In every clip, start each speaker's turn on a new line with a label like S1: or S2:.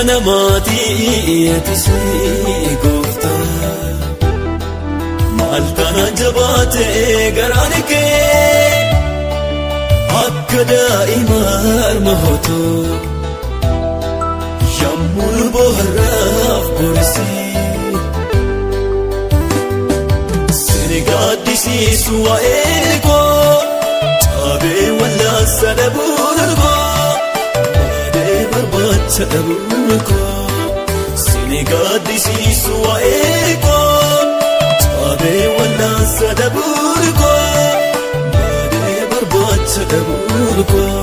S1: Akkanamaatii ati goofta maal kana jabaatee garaan kee akka daa'ima harma hootoo yommuu bohaaraaf borisii sini gaaddisiisu waa'ee koo cabee wallaansa dhabuun koo baadhee barbaacha dhabuun koo sini gaaddisiisu waa'ee koo cabee wallaansa dhabuun koo baadhee barbaacha dhabuun koo.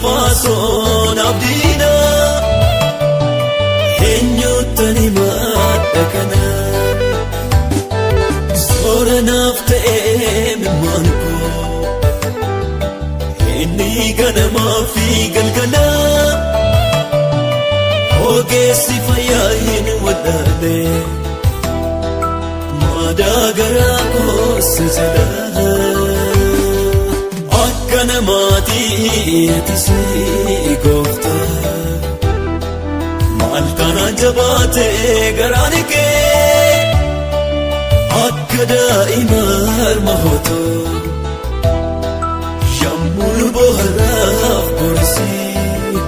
S1: Fason abdina eenyuutani madda kana sooranaaf ta'ee mimmaan koo inni ganamaa fi galgala ogeessi fayyaa hin wallaalle maadaa garaa koosa jedha. Akkanamaatii ati goofta maal kana jabaatee garaan kee akka daa'ima harma hootoo yommuu bohaaraaf borisii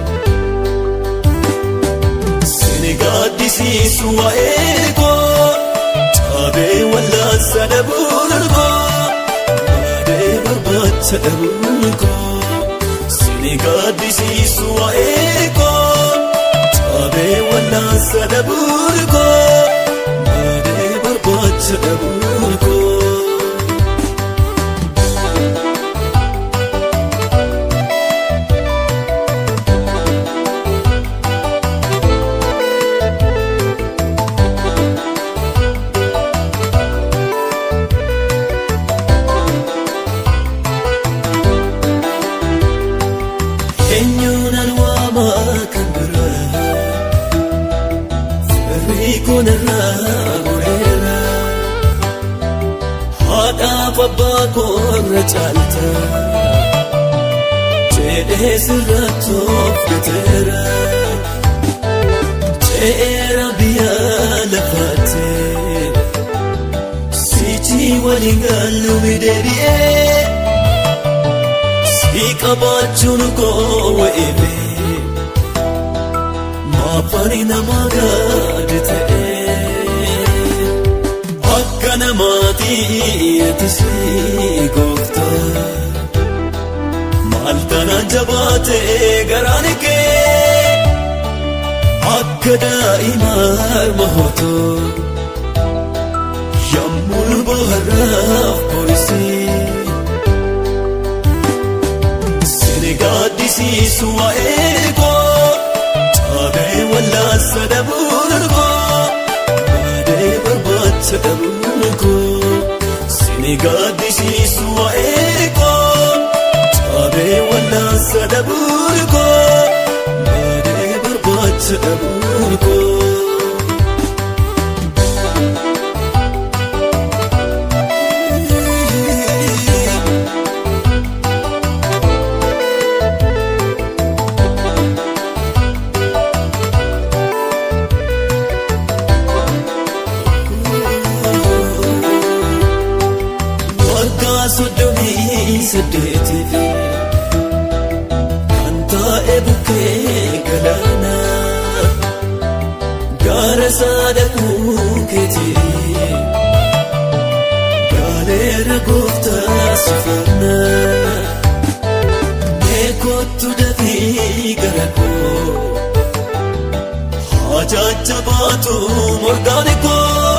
S1: sini gaaddisiisu waa'ee koo cabee wallaansa dhabuun koo barbaacha dhabuun koo sini gaaddisiisu waa'ee koo cabee wallaansa dhabuun koo baadhee barbaacha dhabuun koo. Abbaa koorra caalta jedhee sirratoof biteera ceera biyya lafaatee sichi waliin gaalluumi deebi'ee si qabaachuun koo wa'eebee maafani namaa gaadi ta'ee. Akkanamaatii ati goofta maal kana jabaatee garaan kee akka daa'ima harma hootoo yommuu bohaaraaf borisii sini gaaddisiisu waa'ee koo cabee wallaansa dhabuun koo barbaacha dhabuun koo sini gaaddisiisu waa'ee koo cabee wallaansa dhabuun koo baadhee barbaacha dhabuun koo. Kan taa'e bukkee galaana gaara saadaquu keetii gaaleera gooftaa sifaana meekootu dafii gara koo hajaacha baatu morgaani koo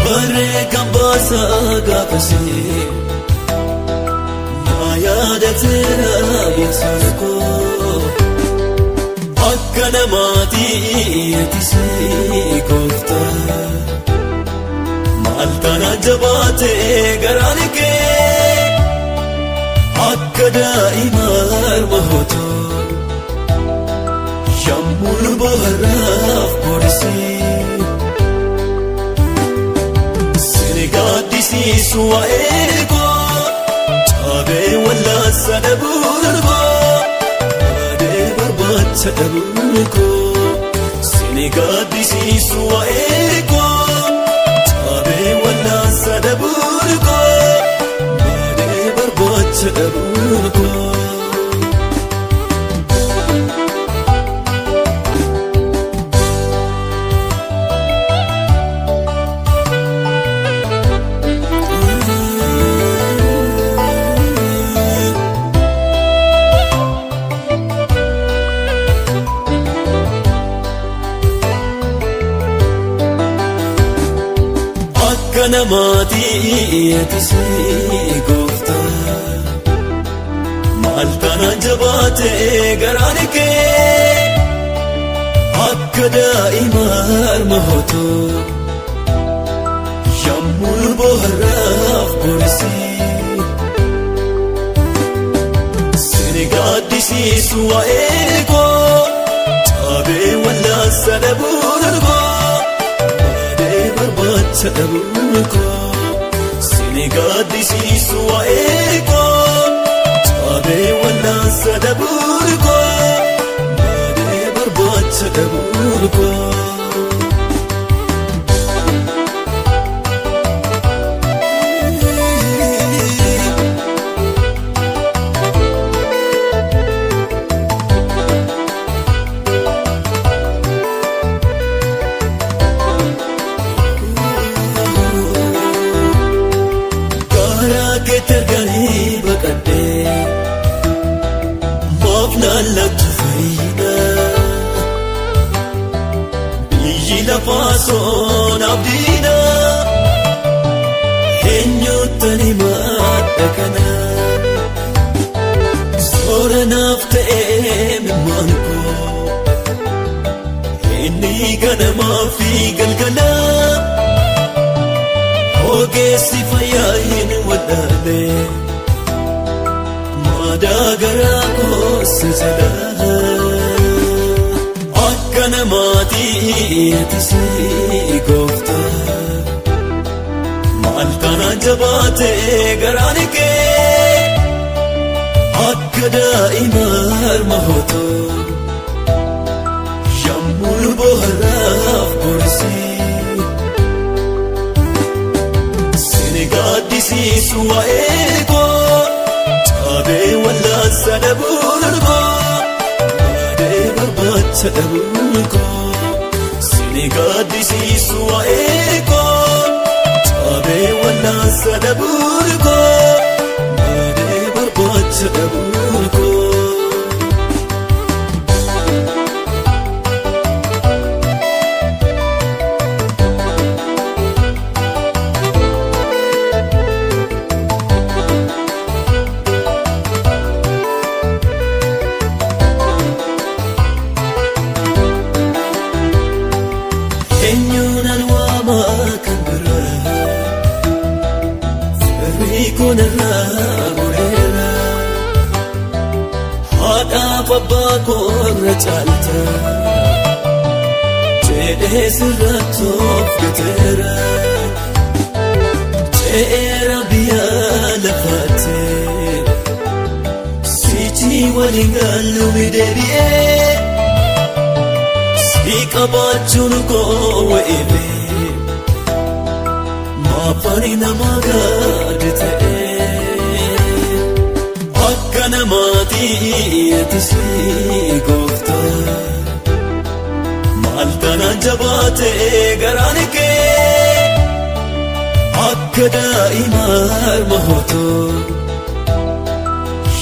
S1: barree kan baasaa gaafasee. Yaada teera yesuus koo akka namaatii ati si goofta maal kana jabaatee garaan kee akka daa'ima harma hootoo yommuu bohaaraaf borisii sini gaaddisiisu waa'ee koo cabee wallaansa dhabuun koo baadee barbaacha dhabuun koo sini gaaddisiisu waa'ee koo cabee wallaansa dhabuun koo baadee barbaacha dhabuun koo. Akka namaatii ati si goofta maal kana jabaatee garaan kee akka daa'ima harma hootoo yommuu bohaaraaf borisii sini gaaddisiisu waa'ee koo cabee wallaansa dhabuun koo barbaacha dhabuun koo sini gaaddisiisu waa'ee koo cabee wallaansa dhabuun koo baadee barbaacha dhabuun koo. Terganii baqadhee maaf naallatu fayyina biyyi lafaa soon abdiina eenyuuttani madda kana soora naaf ta'ee mimmaan koo inni ganamaa fi galgalaa ogeessi fayyaa hin wadaale maadaa garaa koosa jedha akka namaatii ati si goofta maal kana jabaatee garaan kee akka daa'ima harma hootoo yommuu bohaaraaf borisii gaaddisiisu waa'ee koo cabee wallaansa dhabuun koo baadee barbaacha dhabuun koo sini gaaddisiisu waa'ee koo cabee wallaansa dhabuun koo baadee barbaacha dhabuun koo. Eenyuun alwaamaa kan biraa firrii kun irraa goleera haadhaaf abbaa koo irra caalta jedhee sirratti of gateera ce'eera biyya lafaattee sichii waliin gaalluumi deebi'ee. Qabaachuun koo wa'eebee maafani nama gaadi ta'ee akka namaatii ati si goofta maal kana jabaatee garaan kee akka daa'ima harma hootoo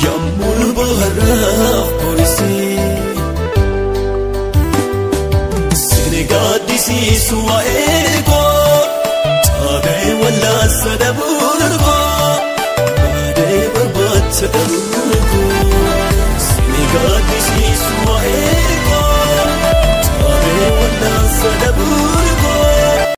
S1: yommuu bohaaraaf borisii gaaddisiisu waa'ee